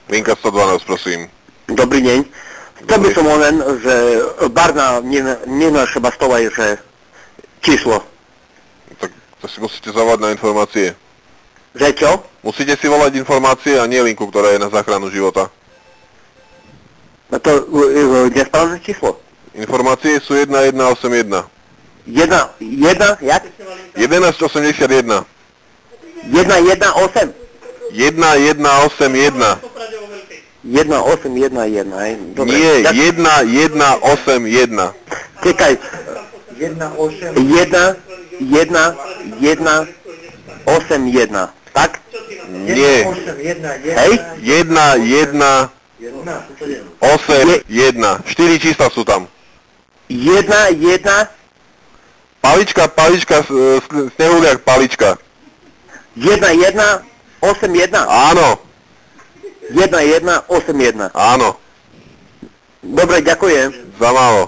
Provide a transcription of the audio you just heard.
Linka 112, prosím. Dobrý deň. Chcel by som len, že Barna nie naše Bastovaj, že číslo. Tak to si musíte zavolať na informácie. Že čo? Musíte si volať informácie a nie linku, ktorá je na záchranu života. No to nesprávne číslo. Informácie sú 1181. 1, jak? 1181. 118. 1181. 1811, hej? Dobre. Nie, 1181. Čekaj. 1, tak? Nie. Hej? 1181. 4 čísla sú tam. 1, Palička, snehuliak, palička. 1181. Áno, 1181. áno. Dobre, ďakujem. Za málo.